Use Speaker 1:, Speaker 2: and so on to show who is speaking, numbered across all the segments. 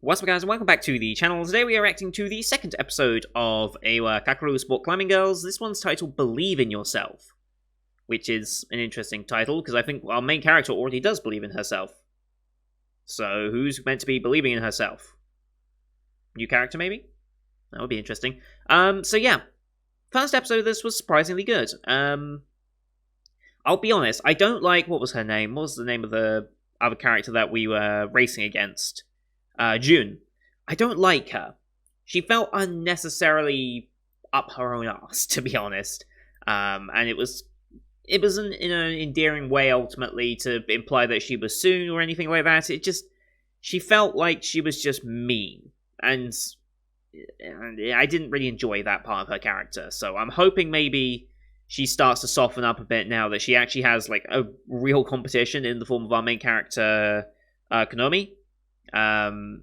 Speaker 1: What's up guys and welcome back to the channel. Today we are reacting to the second episode of Iwa Kakeru Sport Climbing Girls. This one's titled Believe in Yourself, which is an interesting title because I think our main character already does believe in herself. So who's meant to be believing in herself? New character maybe? That would be interesting. So yeah, first episode of this was surprisingly good. I'll be honest, I don't like, what was her name? What was the name of the other character that we were racing against? June. I don't like her. She felt unnecessarily up her own ass, to be honest. And it was in an endearing way, ultimately, to imply that she was soon or anything like that. She felt like she was just mean. And I didn't really enjoy that part of her character. So I'm hoping maybe she starts to soften up a bit now that she actually has, like, a real competition in the form of our main character, Konomi.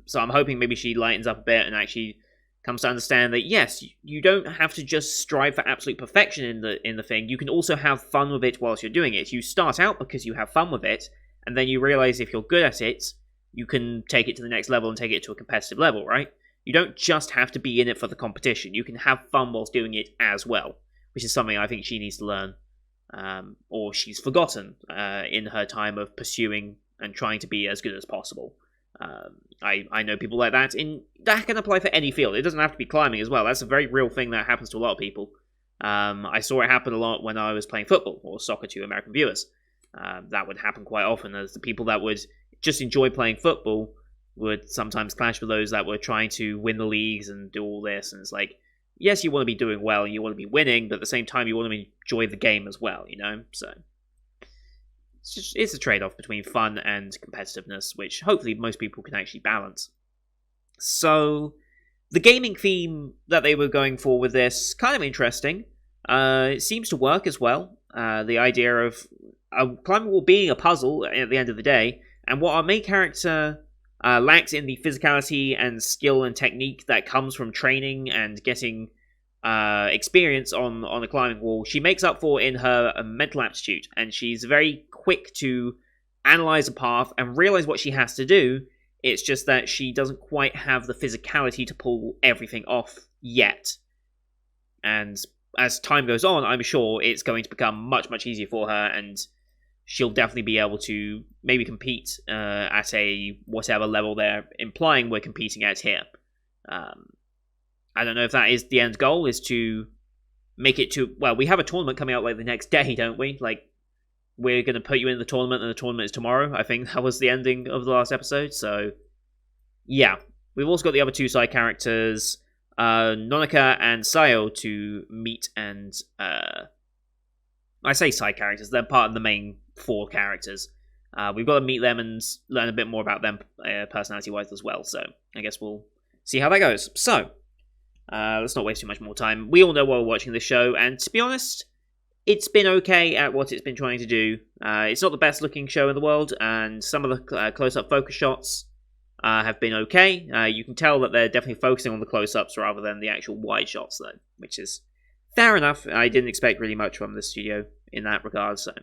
Speaker 1: So I'm hoping maybe she lightens up a bit and actually comes to understand that yes, you don't have to just strive for absolute perfection in the thing. You can also have fun with it whilst you're doing it. You start out because you have fun with it, and then you realize if you're good at it, you can take it to the next level and take it to a competitive level, right? You don't just have to be in it for the competition. You can have fun whilst doing it as well, which is something I think she needs to learn, or she's forgotten in her time of pursuing and trying to be as good as possible. I know people like that, that can apply for any field. It doesn't have to be climbing as well. That's a very real thing that happens to a lot of people. I saw it happen a lot when I was playing football, or soccer to American viewers. That would happen quite often, as the people that would just enjoy playing football would sometimes clash with those that were trying to win the leagues and do all this, and it's like, yes, you want to be doing well, and you want to be winning, but at the same time, you want to enjoy the game as well, you know? So it's a trade-off between fun and competitiveness, which hopefully most people can actually balance. So, the gaming theme that they were going for with this, kind of interesting. It seems to work as well. The idea of a climbing wall being a puzzle at the end of the day, and what our main character lacks in the physicality and skill and technique that comes from training and getting experience on a climbing wall, she makes up for in her mental aptitude, and she's very quick to analyze a path and realize what she has to do. It's just that she doesn't quite have the physicality to pull everything off yet. And as time goes on, I'm sure it's going to become much, much easier for her, and she'll definitely be able to maybe compete at a whatever level they're implying we're competing at here. I don't know if that is the end goal, is to make it to... Well, we have a tournament coming out like the next day, don't we? Like, we're going to put you in the tournament, and the tournament is tomorrow. I think that was the ending of the last episode, so... Yeah. We've also got the other two side characters, Nonika and Sayo, to meet and... I say side characters, they're part of the main four characters. We've got to meet them and learn a bit more about them personality-wise as well, so I guess we'll see how that goes. So... let's not waste too much more time. We all know why we're watching this show, and to be honest, it's been okay at what it's been trying to do. It's not the best looking show in the world, and some of the close-up focus shots have been okay. You can tell that they're definitely focusing on the close-ups rather than the actual wide shots, though, which is fair enough. I didn't expect really much from the studio in that regard, so...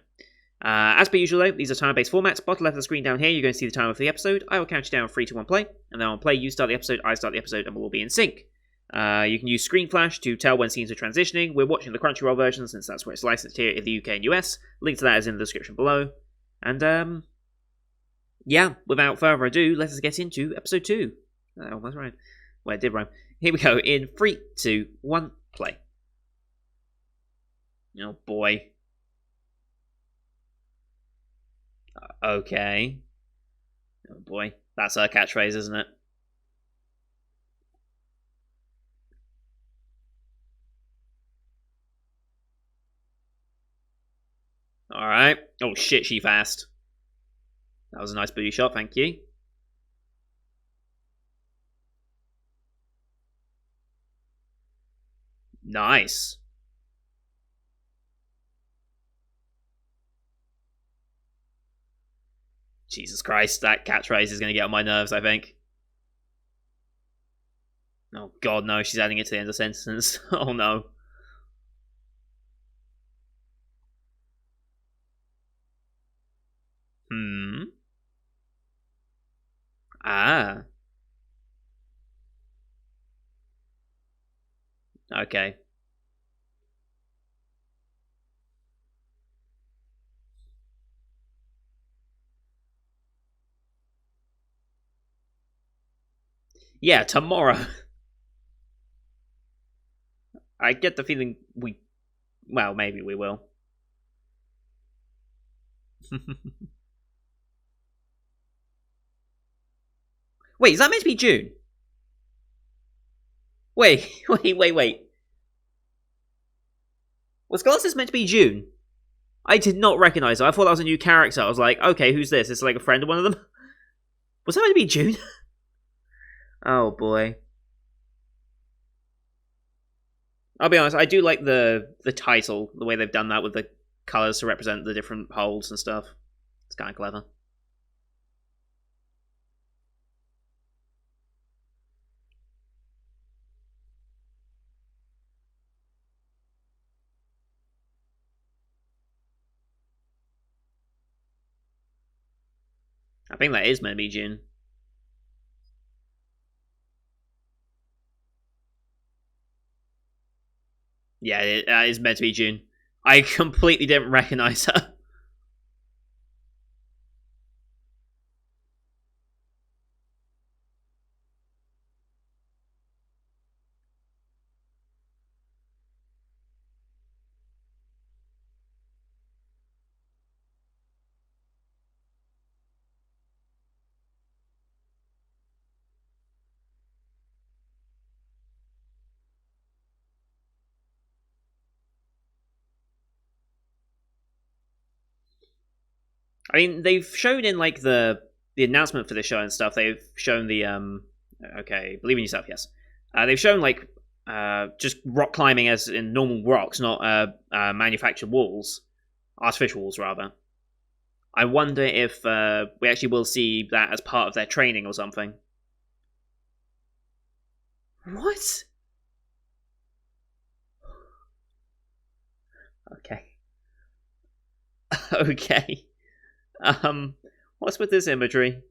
Speaker 1: as per usual, though, these are time-based formats. Bottom left of the screen down here, you're going to see the time of the episode. I will count you down 3, 2, 1, play, and then on play, you start the episode, I start the episode, and we'll all be in sync. You can use Screen Flash to tell when scenes are transitioning. We're watching the Crunchyroll version since that's where it's licensed here in the UK and US. Link to that is in the description below. And, yeah, without further ado, let us get into episode 2. That almost rhymed. Well, it did rhyme. Here we go, in 3, 2, 1, play. Oh boy. Okay. Oh boy. That's her catchphrase, isn't it? Alright. Oh shit, she fast. That was a nice booty shot, thank you. Nice. Jesus Christ, that catchphrase is going to get on my nerves, I think. Oh god, no, she's adding it to the end of the sentence. Oh no. Ah. Okay. Yeah, tomorrow. I get the feeling we. Well, maybe we will. Wait, is that meant to be June? Wait, wait. Was Glasses meant to be June? I did not recognize her. I thought that was a new character. I was like, okay, who's this? It's like a friend of one of them? Was that meant to be June? Oh boy. I'll be honest, I do like the title, the way they've done that with the colours to represent the different holes and stuff. It's kind of clever. I think that is meant to be June. Yeah, it is meant to be June. I completely didn't recognize her. I mean, they've shown in like the announcement for the show and stuff. They've shown the okay, believe in yourself. Yes, they've shown like just rock climbing as in normal rocks, not manufactured walls, artificial walls rather. I wonder if we actually will see that as part of their training or something. What? Okay. Okay. Um, what's with this imagery?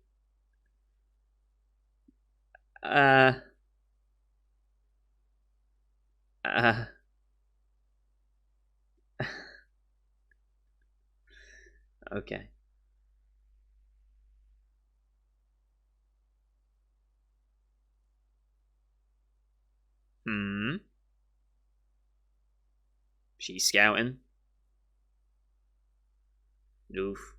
Speaker 1: Uh, uh, okay. Hmm. She's scouting. Oof.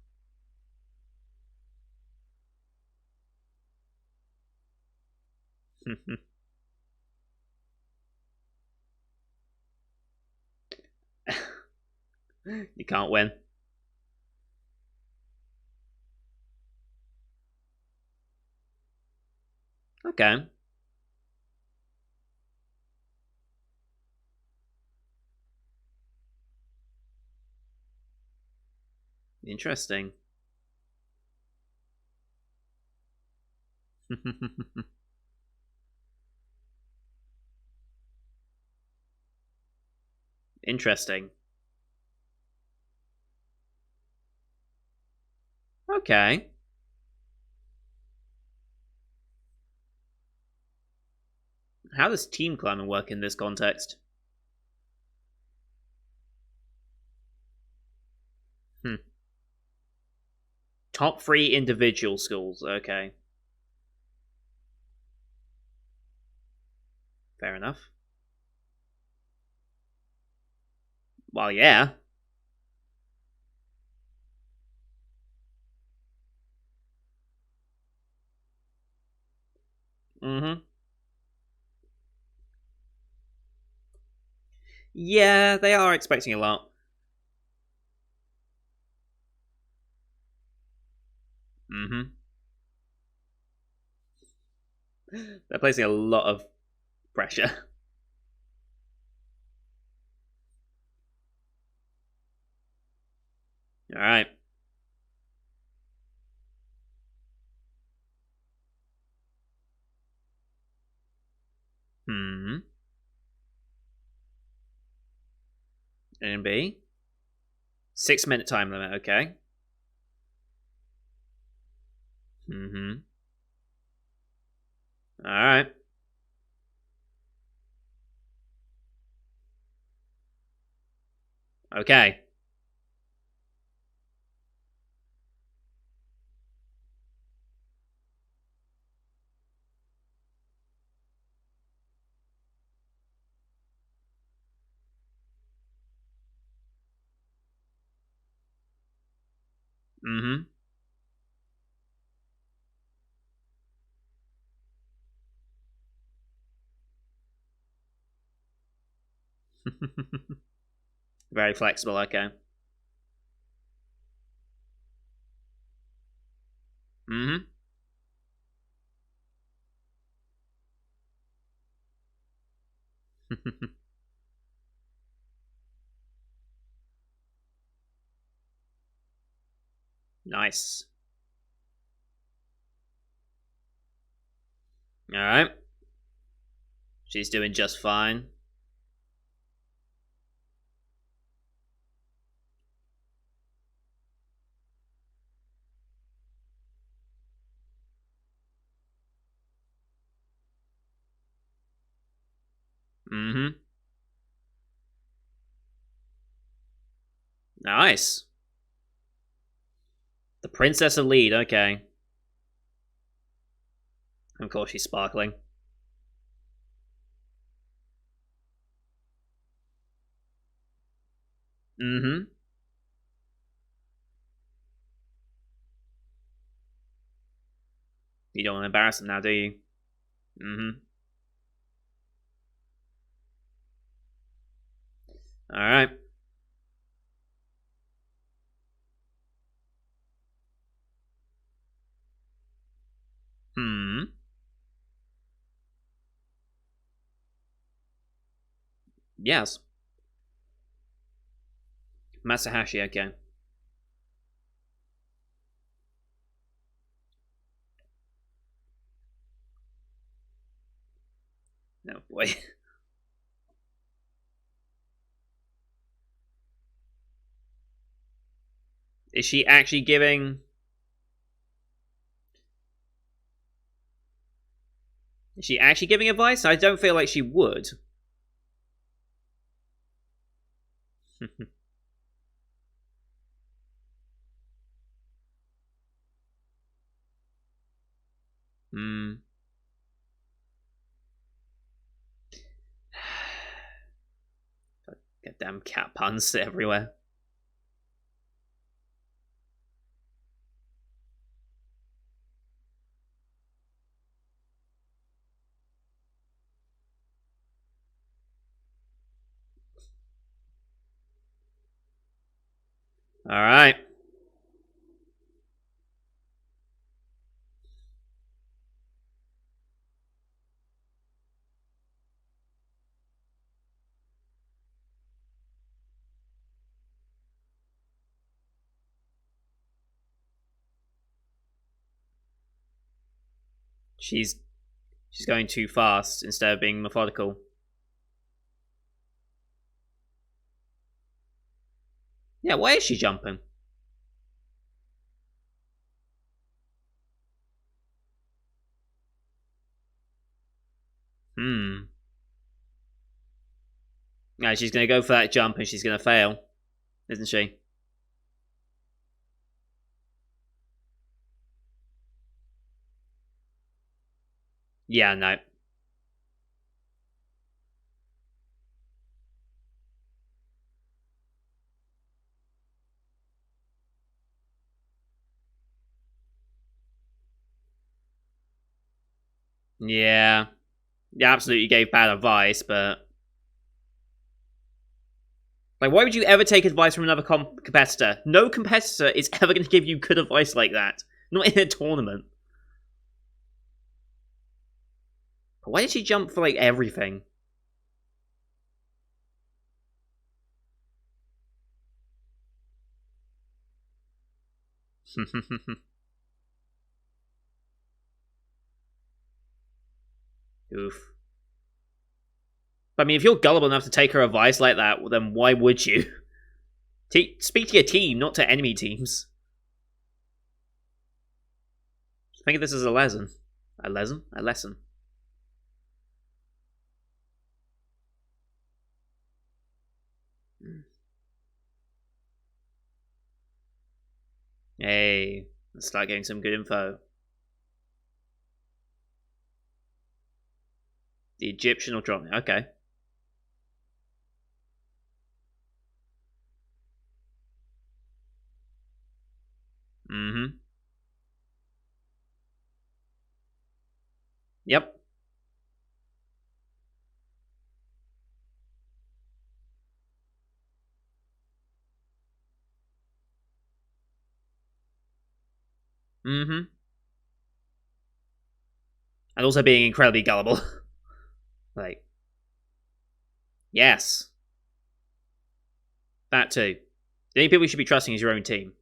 Speaker 1: You can't win. Okay. Interesting. Interesting. Okay. How does team climbing work in this context? Hmm. Top three individual schools. Okay. Fair enough. Well, yeah. Mm-hmm. Yeah, they are expecting a lot. Mm-hmm. They're placing a lot of pressure. All right. Hmm. And B. 6 minute time limit. Okay. Mm-hmm. All right. Okay. Mm-hmm. Very flexible, okay. Mm-hmm. Nice. Alright. She's doing just fine. Mm-hmm. Nice. The Princess Elite, okay. Of course she's sparkling. Mm-hmm. You don't want to embarrass them now, do you? Mm-hmm. Alright. Hmm. Yes. Masahashi, okay. No, boy. Is she actually giving... Is she actually giving advice? I don't feel like she would. Hmm. Goddamn cat puns everywhere. Alright. She's going too fast instead of being methodical. Yeah, why is she jumping? Hmm. Yeah, she's gonna go for that jump and she's gonna fail, isn't she? Yeah, no. Yeah. Yeah, absolutely gave bad advice, but like, why would you ever take advice from another competitor? No competitor is ever going to give you good advice like that. Not in a tournament. But why did she jump for like everything? Oof. But I mean, if you're gullible enough to take her advice like that, well, then why would you? Speak to your team, not to enemy teams. Think of this as a lesson. A lesson? A lesson. Hey, let's start getting some good info. The Egyptian will drop me. Okay. Mm-hmm. Yep. Mm-hmm. And also being incredibly gullible. Like, yes. That too. The only people you should be trusting is your own team.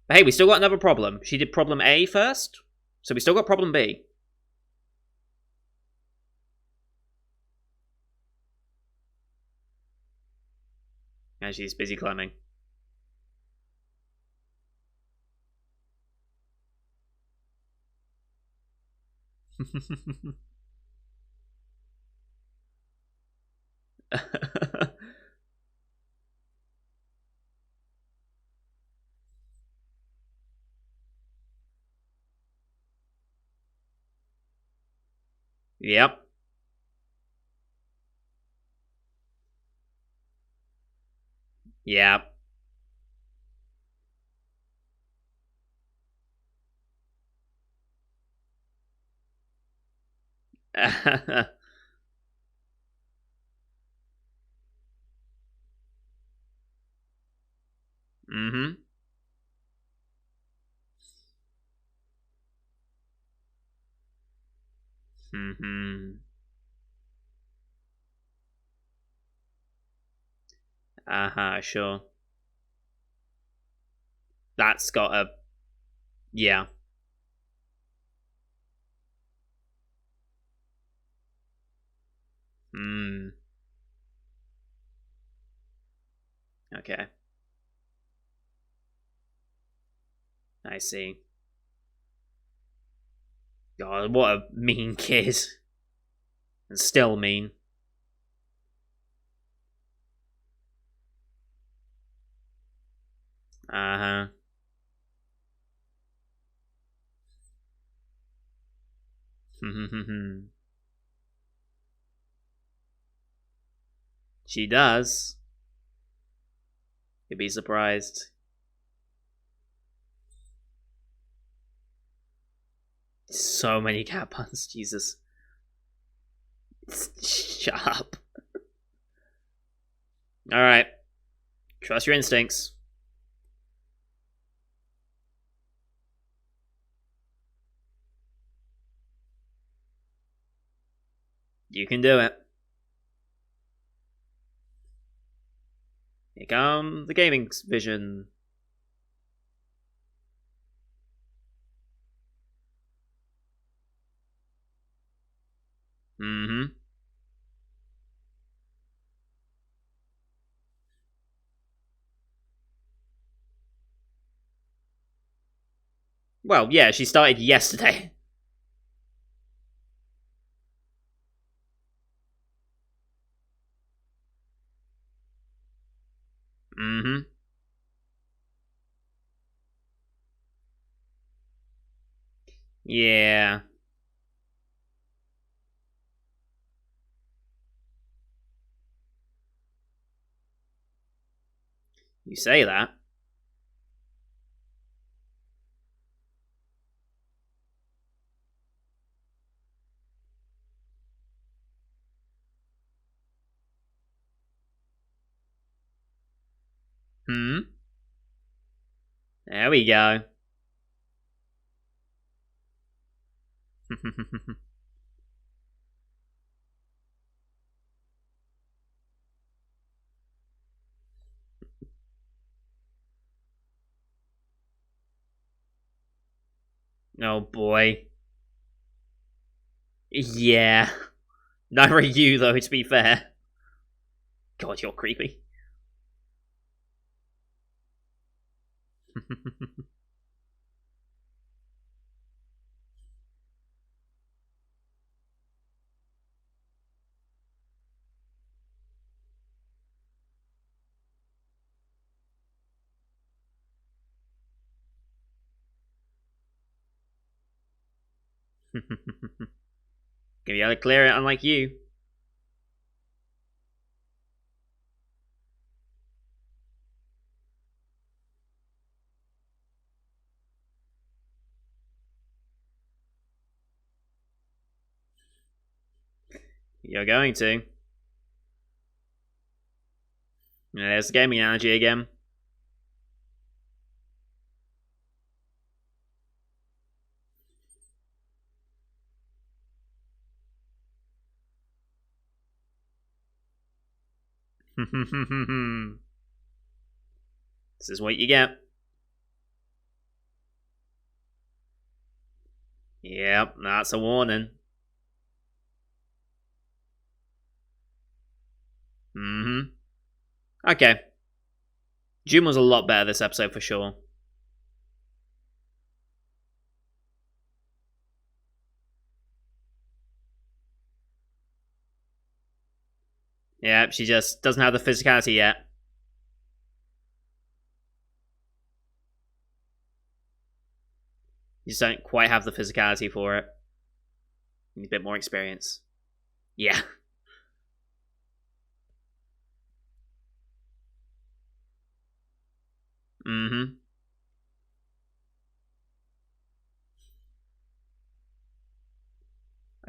Speaker 1: But hey, we still got another problem. She did problem A first, so we still got problem B. And she's busy climbing. Yep. Yep. Mm-hmm. Mm-hmm. Uh-huh, sure. That's got a... Yeah. Hmm. Okay. I see. God, what a mean kid. And still mean. Uh-huh. She does. You'd be surprised. So many cat puns, Jesus. Shut up. Alright. Trust your instincts. You can do it. Here come the gaming vision. Mm-hmm. Well, yeah, she started yesterday. Mm-hmm. Yeah. You say that. Hmm? There we go. Oh boy. Yeah. Neither are you, though, to be fair. God, you're creepy. Gonna be able to clear it, unlike you. You're going to. There's the gaming analogy again. This is what you get. Yep, that's a warning. Okay. June was a lot better this episode for sure. Yep, she just doesn't have the physicality yet. You just don't quite have the physicality for it. You need a bit more experience. Yeah. I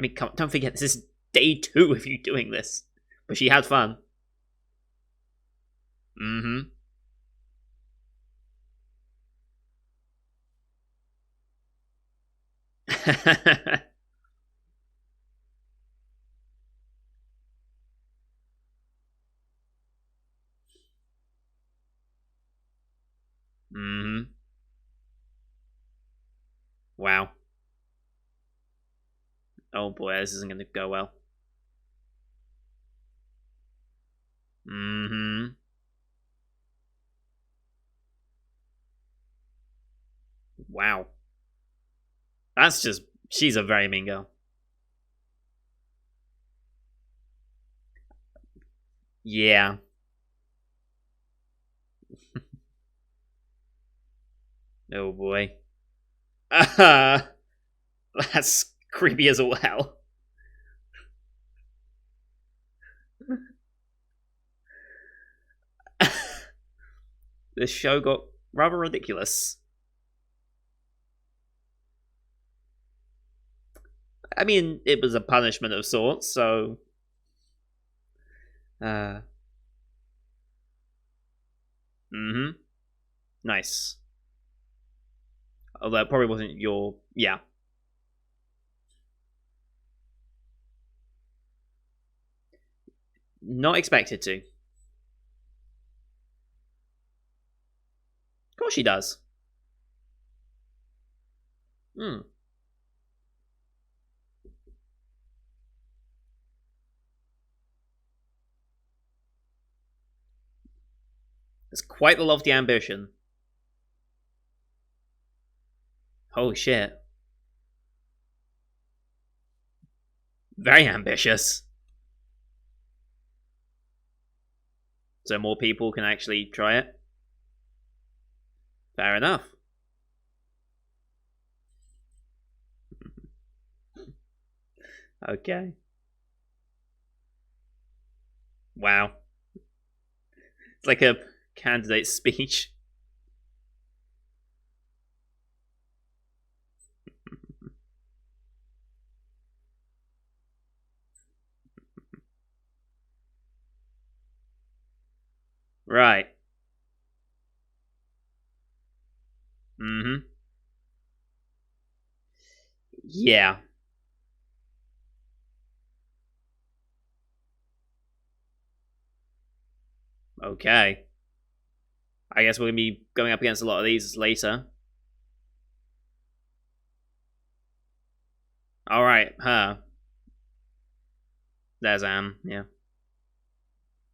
Speaker 1: mean, don't forget, this is day 2 of you doing this. But she had fun. Wow. Oh boy, this isn't going to go well. Wow. That's just... She's a very mean girl. Yeah. Oh boy. That's creepy as all hell. This show got rather ridiculous. I mean, it was a punishment of sorts, so... Nice. Although it probably wasn't your... Yeah. Not expected to. Of course she does. It's quite the lofty ambition. Holy shit. Very ambitious. So more people can actually try it? Fair enough. Okay. Wow. It's like a candidate speech. Right. Yeah. Okay. I guess we're going to be going up against a lot of these later. Alright, her. There's Am, yeah.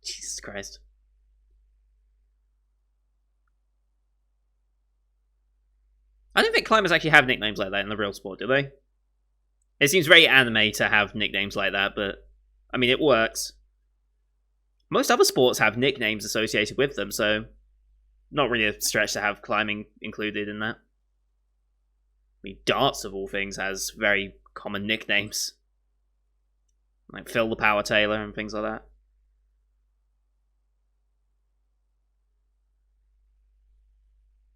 Speaker 1: Jesus Christ. I don't think climbers actually have nicknames like that in the real sport, do they? It seems very anime to have nicknames like that, but... I mean, it works. Most other sports have nicknames associated with them, so... Not really a stretch to have climbing included in that. I mean, darts, of all things, has very common nicknames. Like Phil the Power Taylor and things like that.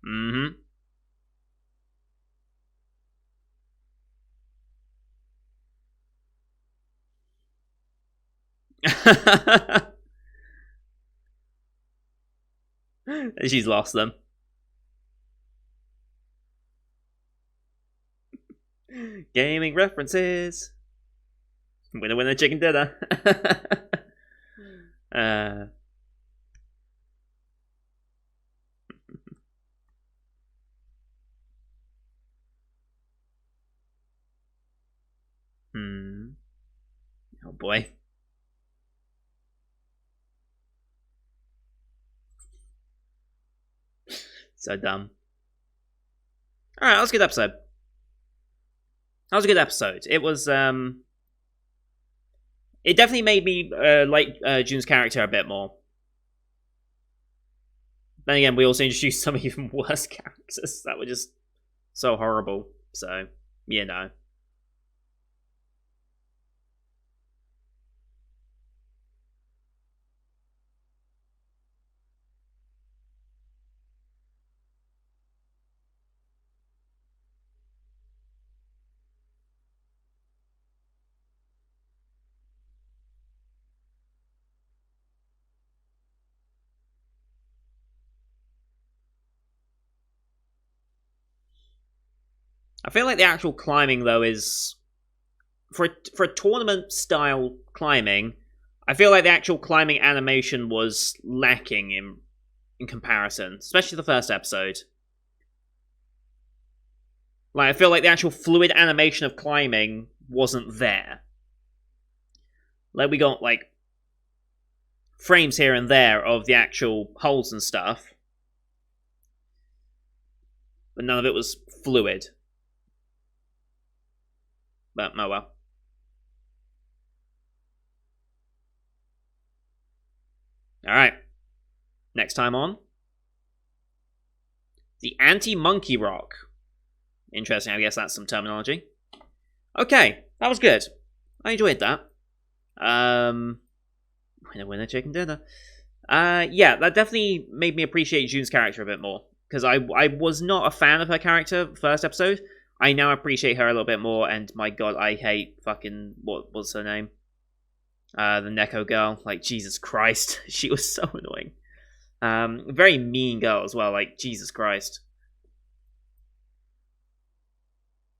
Speaker 1: Mm-hmm. She's lost them. Gaming references. Winner, winner, chicken dinner. uh, hmm. Oh boy. So dumb. Alright, that was a good episode. That was a good episode. It was, it definitely made me like Jun's character a bit more. Then again, we also introduced some even worse characters that were just so horrible. So, you know. I feel like the actual climbing, though, is... For a tournament style climbing, I feel like the actual climbing animation was lacking in comparison, especially the first episode. Like, I feel like the actual fluid animation of climbing wasn't there. Like, we got, like, frames here and there of the actual holes and stuff, but none of it was fluid. But, oh well. Alright. Next time on. The Anti-Monkey Rock. Interesting, I guess that's some terminology. Okay, that was good. I enjoyed that. Winner, chicken dinner. Yeah, that definitely made me appreciate Jun's character a bit more. Because I was not a fan of her character first episode. I now appreciate her a little bit more, and my god, I hate fucking... What was her name? The Neko girl. Like, Jesus Christ. She was so annoying. Very mean girl as well, like, Jesus Christ.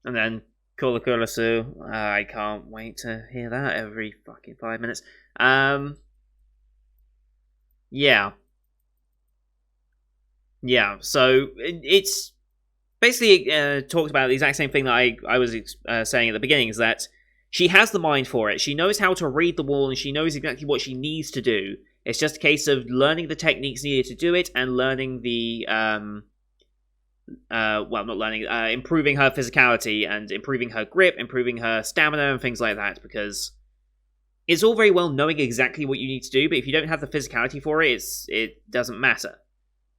Speaker 1: And then Kurokurasu. I can't wait to hear that every fucking 5 minutes. Yeah. Yeah, so it's basically talked about the exact same thing that I was saying at the beginning, is that she has the mind for it. She knows how to read the wall, and she knows exactly what she needs to do. It's just a case of learning the techniques needed to do it, and learning the, improving her physicality, and improving her grip, improving her stamina, and things like that, because it's all very well knowing exactly what you need to do, but if you don't have the physicality for it, it doesn't matter.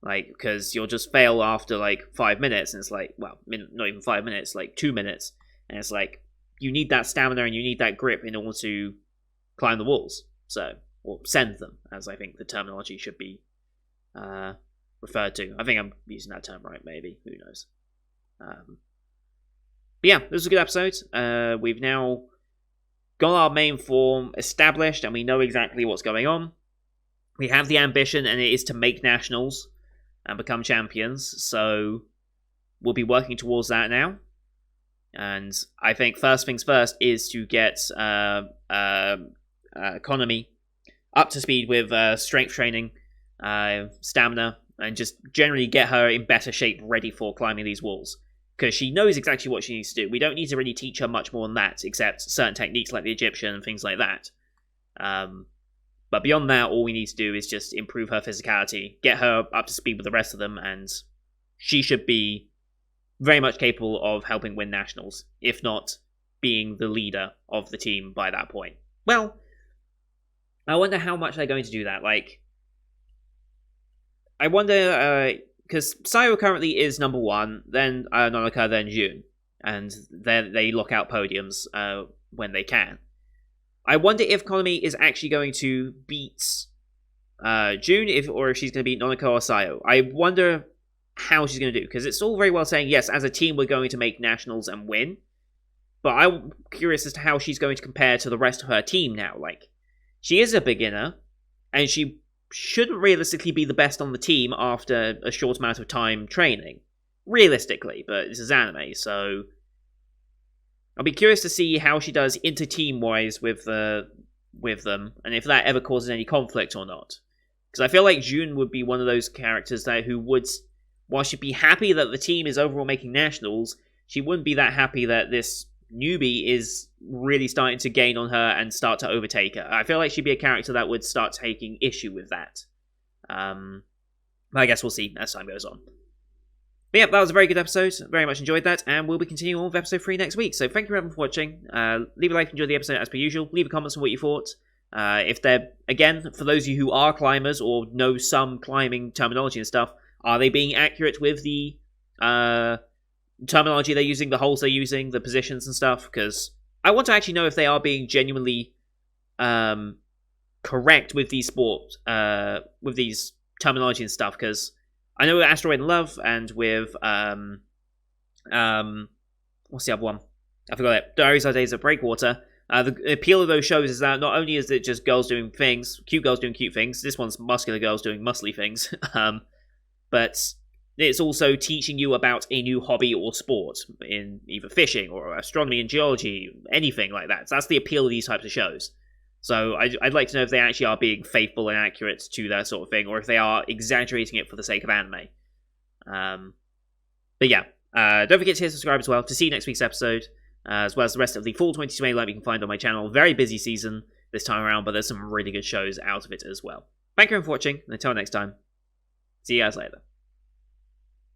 Speaker 1: Like, because you'll just fail after, like, 5 minutes, and it's like, well, not even 5 minutes, like, 2 minutes, and it's like, you need that stamina and you need that grip in order to climb the walls. So, or send them, as I think the terminology should be referred to. I think I'm using that term right, maybe. Who knows? But yeah, this was a good episode. We've now got our main form established, and we know exactly what's going on. We have the ambition, and it is to make nationals and become champions. So, we'll be working towards that now. And I think first things first is to get Economy up to speed with strength training, stamina, and just generally get her in better shape, ready for climbing these walls. Because she knows exactly what she needs to do. We don't need to really teach her much more than that, except certain techniques like the Egyptian and things like that. But beyond that, all we need to do is just improve her physicality, get her up to speed with the rest of them, and she should be very much capable of helping win nationals, if not being the leader of the team by that point. Well, I wonder how much they're going to do that. Like, I wonder, because Sayo currently is number 1, then Nonaka, then Jun. and they lock out podiums when they can. I wonder if Konami is actually going to beat June, or if she's going to beat Nonoko or Sayo. I wonder how she's going to do, because it's all very well saying, yes, as a team we're going to make nationals and win, but I'm curious as to how she's going to compare to the rest of her team now. Like, she is a beginner, and she shouldn't realistically be the best on the team after a short amount of time training. Realistically, but this is anime, so I'll be curious to see how she does inter-team-wise with them, and if that ever causes any conflict or not. Because I feel like June would be one of those characters that who would, while she'd be happy that the team is overall making nationals, she wouldn't be that happy that this newbie is really starting to gain on her and start to overtake her. I feel like she'd be a character that would start taking issue with that. I guess we'll see as time goes on. But yeah, that was a very good episode. Very much enjoyed that, and we'll be continuing on with episode 3 next week. So thank you everyone for watching. Leave a like if you enjoyed the episode as per usual. Leave a comment on what you thought. If they're, again, for those of you who are climbers or know some climbing terminology and stuff, are they being accurate with the terminology they're using, the holds they're using, the positions and stuff? Because I want to actually know if they are being genuinely correct with these with these terminology and stuff, because I know with Asteroid in Love and with what's the other one? I forgot it. Diaries of Days of Breakwater. The appeal of those shows is that not only is it just girls doing things, cute girls doing cute things, this one's muscular girls doing muscly things, but it's also teaching you about a new hobby or sport in either fishing or astronomy and geology, anything like that. So that's the appeal of these types of shows. So I'd like to know if they actually are being faithful and accurate to that sort of thing, or if they are exaggerating it for the sake of anime. But yeah, don't forget to hit subscribe as well to see next week's episode, as well as the rest of the full 2020 lineup you can find on my channel. Very busy season this time around, but there's some really good shows out of it as well. Thank you for watching, and until next time, see you guys later.